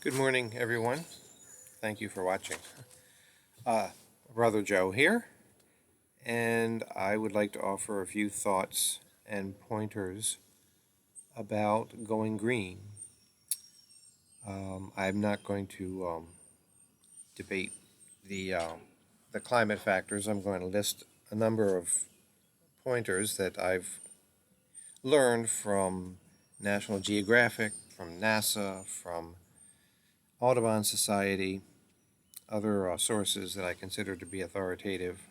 Good morning, everyone. Thank you for watching. Uh, Brother Joe here, and I would like to offer a few thoughts and pointers about going green. I'm not going to debate the climate factors. I'm going to list a number of pointers that I've learned from National Geographic, from NASA, from Audubon Society, other sources that I consider to be authoritative.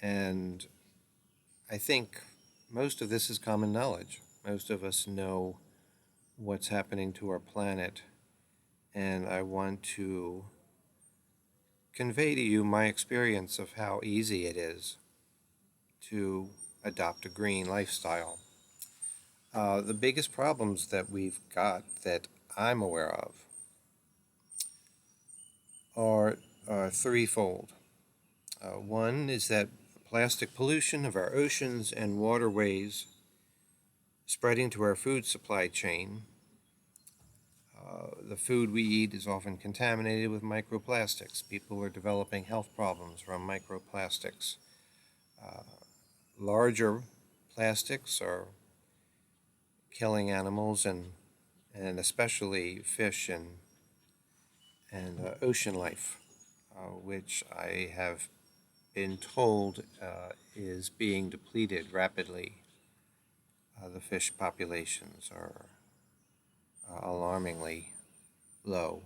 And I think most of this is common knowledge. Most of us know what's happening to our planet, and I want to convey to you my experience of how easy it is to adopt a green lifestyle. The biggest problems that we've got that I'm aware of are threefold. One is that plastic pollution of our oceans and waterways spreading to our food supply chain. The food we eat is often contaminated with microplastics. People are developing health problems from microplastics. Uh, Larger plastics are killing animals and especially fish and ocean life, which I have been told is being depleted rapidly. The fish populations are alarmingly low,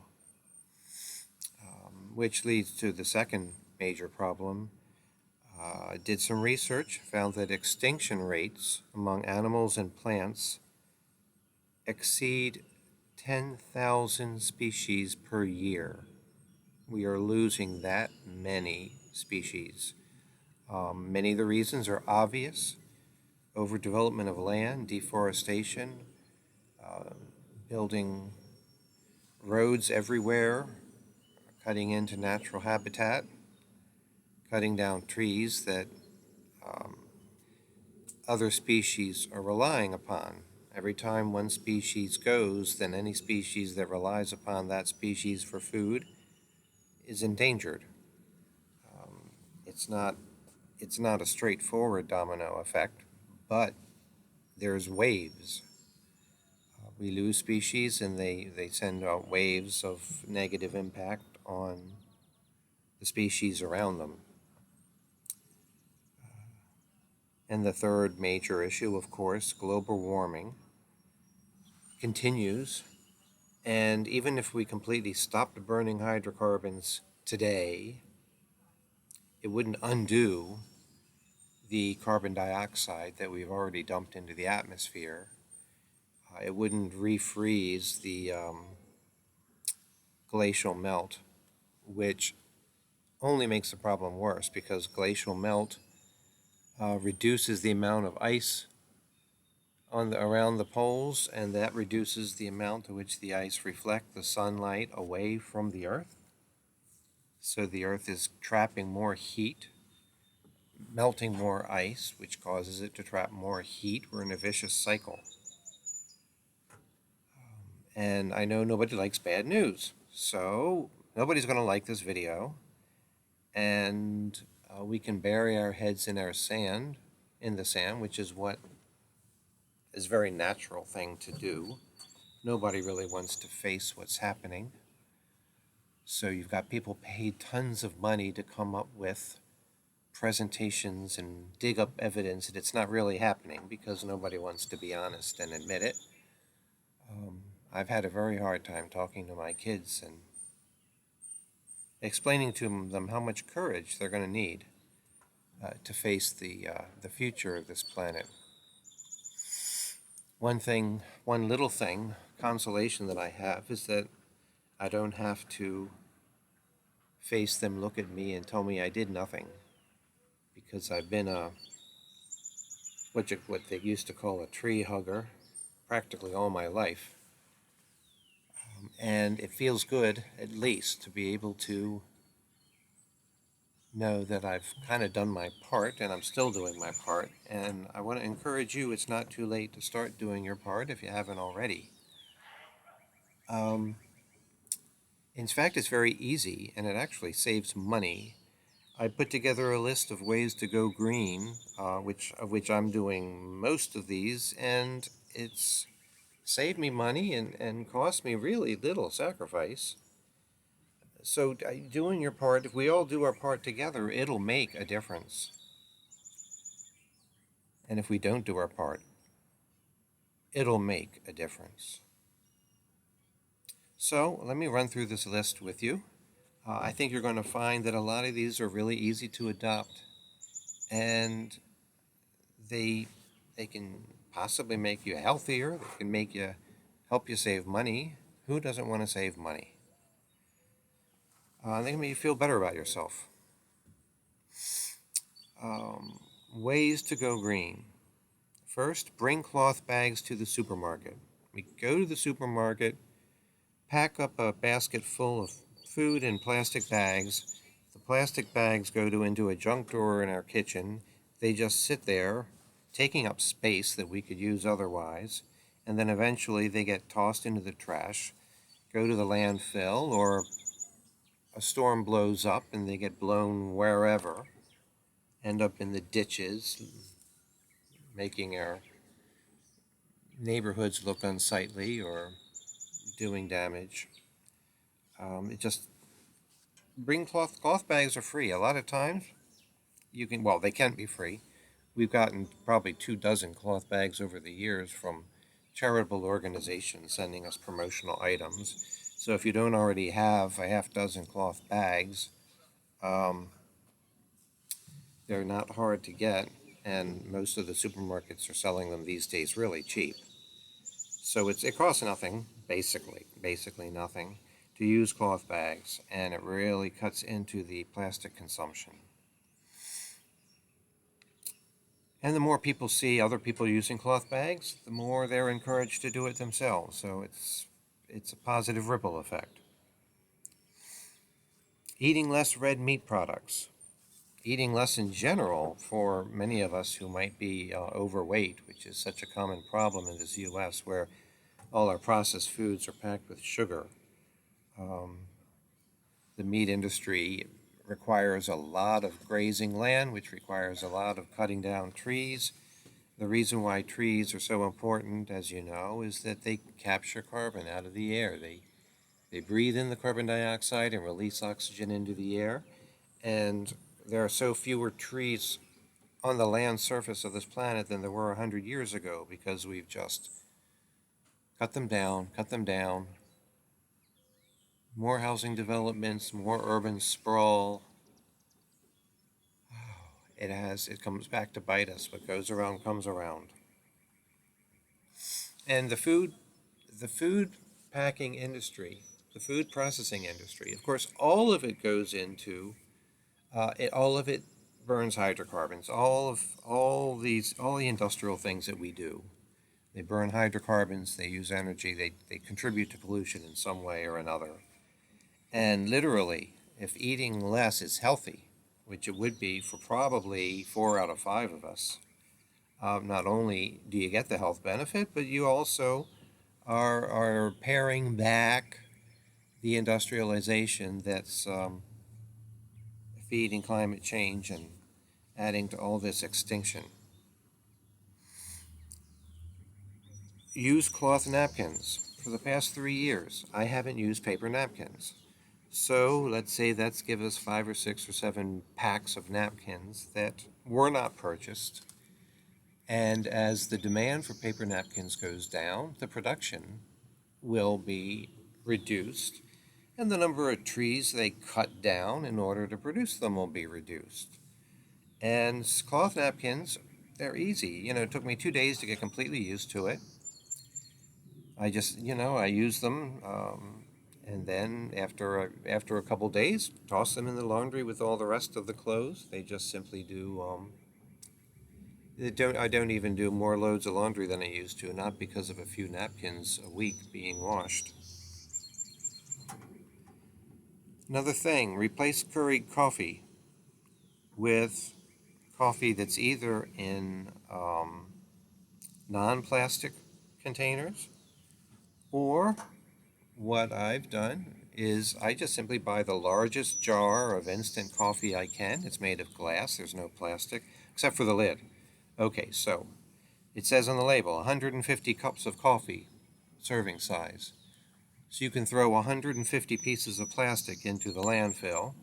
which leads to the second major problem. I did some research, found that extinction rates among animals and plants exceed 10,000 species per year. We are losing that many species. Many of the reasons are obvious: overdevelopment of land, deforestation, uh, building roads everywhere, cutting into natural habitat, cutting down trees that um, other species are relying upon. Every time one species goes, then any species that relies upon that species for food is endangered. Um, it's not it's not a straightforward domino effect, but there's waves. We lose species, and they send out waves of negative impact on the species around them. And the third major issue, of course, global warming, continues. And even if we completely stopped burning hydrocarbons today, it wouldn't undo the carbon dioxide that we've already dumped into the atmosphere. It wouldn't refreeze the glacial melt, which only makes the problem worse because glacial melt reduces the amount of ice around the poles, and that reduces the amount to which the ice reflects the sunlight away from the Earth. So the Earth is trapping more heat, melting more ice, which causes it to trap more heat. We're in a vicious cycle. And I know nobody likes bad news, so nobody's going to like this video. And we can bury our heads in the sand, which is what is a very natural thing to do. Nobody really wants to face what's happening. So you've got people paid tons of money to come up with presentations and dig up evidence that it's not really happening because nobody wants to be honest and admit it. I've had a very hard time talking to my kids and explaining to them how much courage they're going to need to face the future of this planet. One little thing, consolation that I have is that I don't have to face them, look at me, and tell me I did nothing, because I've been what they used to call a tree hugger practically all my life. And it feels good, at least, to be able to know that I've kind of done my part, and I'm still doing my part. And I want to encourage you, it's not too late to start doing your part if you haven't already. Um, in fact, it's very easy, and it actually saves money. I put together a list of ways to go green, which I'm doing most of these, and it's saved me money and cost me really little sacrifice. So doing your part, if we all do our part together, it'll make a difference. And if we don't do our part, it'll make a difference. So let me run through this list with you. I think you're going to find that a lot of these are really easy to adopt, and they they can possibly make you healthier. They can make you help you save money. Who doesn't want to save money? They can make you feel better about yourself. Um, Ways to go green. First, bring cloth bags to the supermarket. We go to the supermarket, pack up a basket full of food in plastic bags. The plastic bags go into a junk drawer in our kitchen. They just sit there, taking up space that we could use otherwise, and then eventually they get tossed into the trash, go to the landfill, or a storm blows up and they get blown wherever, end up in the ditches, making our neighborhoods look unsightly or doing damage. It just bring cloth bags are free. A lot of times you can, well, they can be free. We've gotten probably 2 dozen cloth bags over the years from charitable organizations sending us promotional items. So if you don't already have a half dozen cloth bags, um, they're not hard to get, and most of the supermarkets are selling them these days really cheap. So it costs nothing, basically nothing, to use cloth bags, and it really cuts into the plastic consumption. And the more people see other people using cloth bags, the more they're encouraged to do it themselves. So it's a positive ripple effect. Eating less red meat products. Eating less in general for many of us who might be overweight, which is such a common problem in this U.S., where all our processed foods are packed with sugar. Um, the meat industry requires a lot of grazing land, which requires a lot of cutting down trees. The reason why trees are so important, as you know, is that they capture carbon out of the air. They breathe in the carbon dioxide and release oxygen into the air. And there are so fewer trees on the land surface of this planet than there were 100 years ago because we've just cut them down. More housing developments, more urban sprawl. It comes back to bite us. What goes around comes around. And the food packing industry, the food processing industry, of course, all of it goes into, all of it burns hydrocarbons. All the industrial things that we do, they burn hydrocarbons, they use energy, they contribute to pollution in some way or another. And literally, if eating less is healthy, which it would be for probably 4 out of 5 of us, not only do you get the health benefit, but you also are paring back the industrialization that's feeding climate change and adding to all this extinction. Use cloth napkins. For the past 3 years, I haven't used paper napkins. So let's say that's give us 5 or 6 or 7 packs of napkins that were not purchased. And as the demand for paper napkins goes down, the production will be reduced, and the number of trees they cut down in order to produce them will be reduced. And cloth napkins, they're easy. It took me 2 days to get completely used to it. I use them, and then after a couple days, toss them in the laundry with all the rest of the clothes. They just simply do. I don't even do more loads of laundry than I used to, not because of a few napkins a week being washed. Another thing, replace Keurig coffee with coffee that's either in non plastic containers or what I've done is I just simply buy the largest jar of instant coffee I can. It's made of glass, there's no plastic, except for the lid. Okay, so it says on the label 150 cups of coffee, serving size. So you can throw 150 pieces of plastic into the landfill,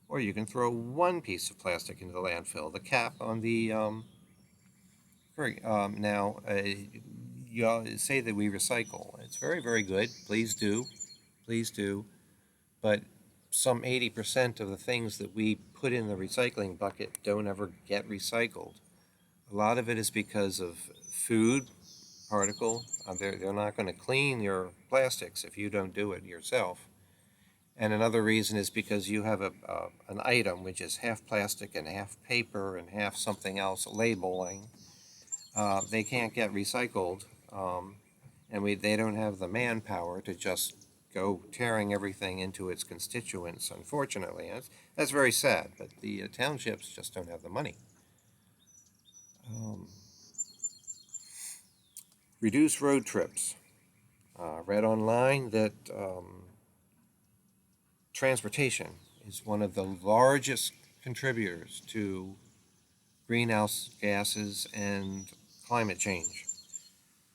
or you can throw one piece of plastic into the landfill. The cap on the now you say that we recycle. It's very, very good. Please do, please do. But some 80% of the things that we put in the recycling bucket don't ever get recycled. A lot of it is because of food particle. They're not going to clean your plastics if you don't do it yourself. And another reason is because you have an item which is half plastic and half paper and half something else, labeling. They can't get recycled, and they don't have the manpower to just go tearing everything into its constituents, unfortunately. That's very sad, but the townships just don't have the money. Reduce road trips. Read online that transportation is one of the largest contributors to greenhouse gases and climate change.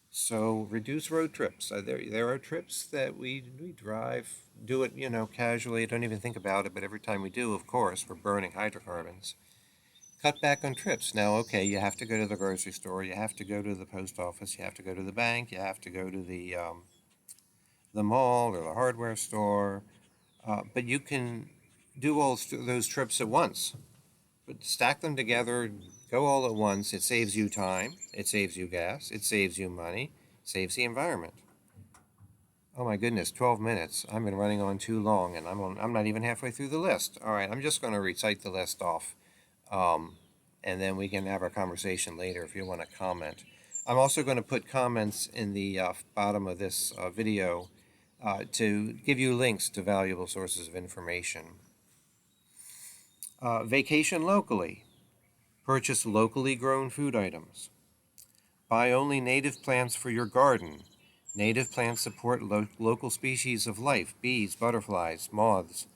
So reduce road trips. There are trips that we drive, do it, casually, don't even think about it, but every time we do, of course, we're burning hydrocarbons. Cut back on trips. Now, okay, you have to go to the grocery store, you have to go to the post office, you have to go to the bank, you have to go to the mall or the hardware store, but you can do all those trips at once. But stack them together, go all at once. It saves you time, it saves you gas, it saves you money, saves the environment. Oh my goodness, 12 minutes. I've been running on too long, and I'm not even halfway through the list. All right, I'm just going to recite the list off, and then we can have our conversation later if you want to comment. I'm also going to put comments in the bottom of this video to give you links to valuable sources of information. Vacation locally. Purchase locally grown food items. Buy only native plants for your garden. Native plants support local species of life, bees, butterflies, moths.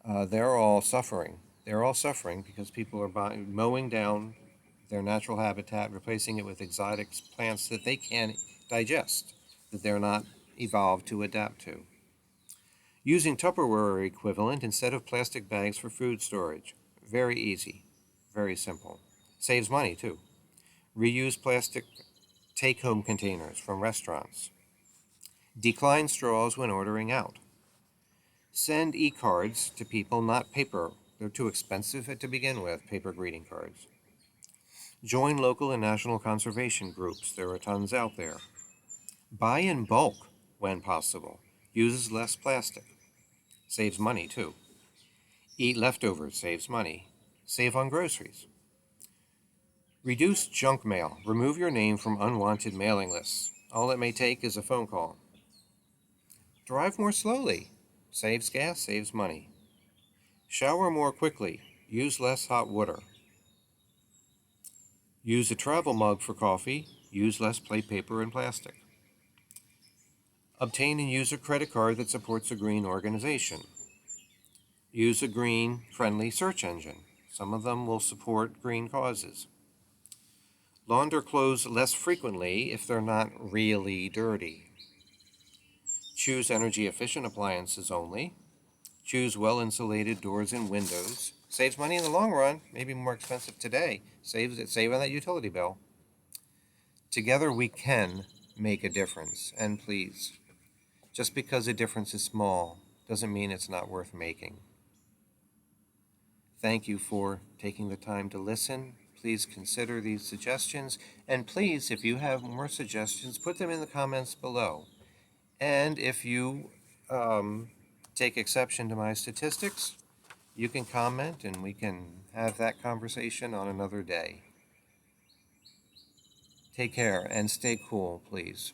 They're all suffering. They're all suffering because people are mowing down their natural habitat, replacing it with exotic plants that they can't digest, that they're not evolved to adapt to. Using Tupperware equivalent instead of plastic bags for food storage. Very easy, very simple. Saves money too. Reuse plastic take-home containers from restaurants. Decline straws when ordering out. Send e-cards to people, not paper. They're too expensive to begin with, paper greeting cards. Join local and national conservation groups. There are tons out there. Buy in bulk when possible. Uses less plastic. Saves money too. Eat leftovers. Saves money. Save on groceries. Reduce junk mail. Remove your name from unwanted mailing lists. All it may take is a phone call. Drive more slowly. Saves gas, saves money. Shower more quickly. Use less hot water. Use a travel mug for coffee. Use less plate paper and plastic. Obtain and use a credit card that supports a green organization. Use a green-friendly search engine. Some of them will support green causes. Launder clothes less frequently if they're not really dirty. Choose energy-efficient appliances only. Choose well-insulated doors and windows. Saves money in the long run, maybe more expensive today. Save on that utility bill. Together we can make a difference, and please, just because a difference is small doesn't mean it's not worth making. Thank you for taking the time to listen. Please consider these suggestions, and please, if you have more suggestions, put them in the comments below. And if you take exception to my statistics, you can comment and we can have that conversation on another day. Take care and stay cool, please.